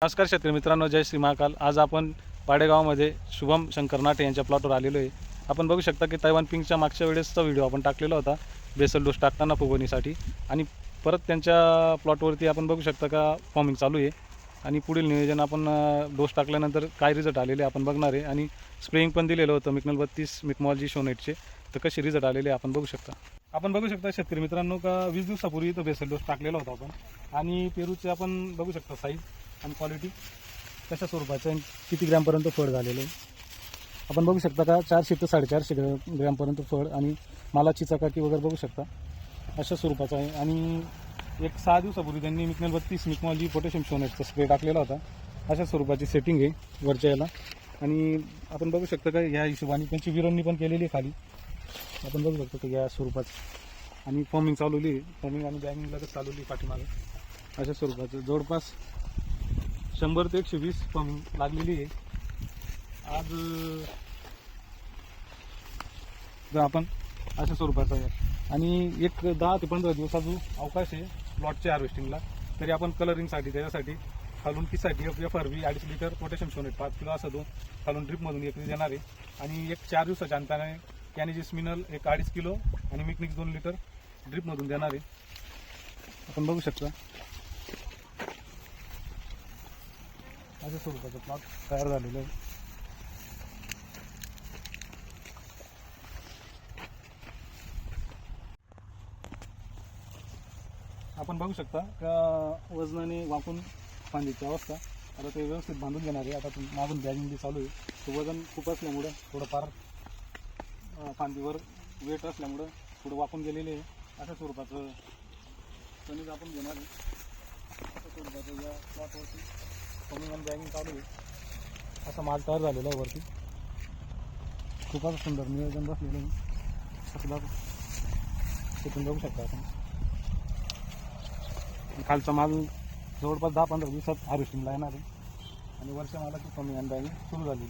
नमस्कार शेतकरी मित्रांनो, जय श्री महाकाल। आज आपण पाडेगावमध्ये शुभम शंकर नाटे यांच्या प्लॉटवर आलेलो आहे। आपण बघू शकता की तैवान पिंकच्या मागच्या वेळेसचा व्हिडिओ आपण टाकलेला होता बेसल डोस टाकताना फुगवणीसाठी, आणि परत त्यांच्या प्लॉटवरती आपण बघू शकता का फॉर्मिंग चालू आहे। आणि पुढील नियोजन आपण डोस टाकल्यानंतर काय रिझल्ट आलेले आपण बघणार आहे, आणि स्प्रेइंग पण दिलेलं होतं मिकनल 32 मिकमॉलजी शोनेटचे, तर कसे रिझल्ट आलेले आपण बघू शकता। आपण बघू शकता शेतकरी मित्रांनो का 20 दिवसापूर्वी इथं बेसल डोस टाकलेला होता आपण, आणि पेरूचे आपण बघू शकता साईज आणि क्वालिटी कशा स्वरूपाचं आणि किती ग्रॅमपर्यंत फळ झालेलं आहे आपण बघू शकता का। 400 ते 450 ग्रॅमपर्यंत फळ, आणि मालाची चकाकी वगैरे बघू शकता अशा स्वरूपाचं आहे। आणि एक 6 दिवसापूर्वी त्यांनी मिकनल 32 मिकमॉलजी पोटॅशियम शोनेटचा स्प्रे टाकलेला होता। अशा स्वरूपाची सेटिंग आहे वरच्या याला, आणि आपण बघू शकता का या हिशोबाने त्यांची विरंणी पण केलेली आहे खाली, आपण बघू शकतो की या स्वरूपात। आणि फॉर्मिंग चालवली, फॉर्मिंग आणि बॅगिंग लगेच चालवली पाठीमागे अशा स्वरूपाचं। जवळपास 100 ते 120 फॉर्मिंग लागलेली आहे आज आपण अशा स्वरूपाचा आहे। आणि एक 10 ते 15 दिवसाचा अवकाश आहे प्लॉटच्या हार्वेस्टिंगला, तरी आपण कलरिंगसाठी त्याच्यासाठी खालून किसाठी FRB 2.5 लिटर पोटॅशियम शोनेट 5 किलो असं दोन खालून ड्रिपमधून एक देणार आहे, आणि एक 4 दिवसाच्या अंतराने कॅनिजिस मिनल एक 2.5 किलो आणि मिकनिक्स 2 लिटर ड्रिपमधून देणार आहे। आपण बघू शकता अशा स्वरूपाचं प्लॉट तयार झालेलं आहे। आपण बघू शकता का वजनाने वाकून फांदीची अवस्था, आता ते व्यवस्थित बांधून घेणार आहे। आता मागून बॅगिंग बी चालू आहे, तो वजन खूप असल्यामुळं थोडंफार फांदीवर वेट असल्यामुळं थोडं वाकून गेलेले आहे। अशा स्वरूपाचं कणीस आपण घेणार आहे। अशा स्वरूपाचं या प्लॉटवरती फॉर्मिंग आणि बॅगिंग चालू आहे। असा माल तयार झालेला आहे वरती, खूपच सुंदर नियोजन बसलेलं आहे। असं तिथून बघू शकता आपण, खालचा माल जवळपास 10-15 दिवसात हार्वेस्टिंगला येणार आहे, आणि वरच्या मालाची फॉर्मिंग आणि बॅगिंग सुरू झालेली।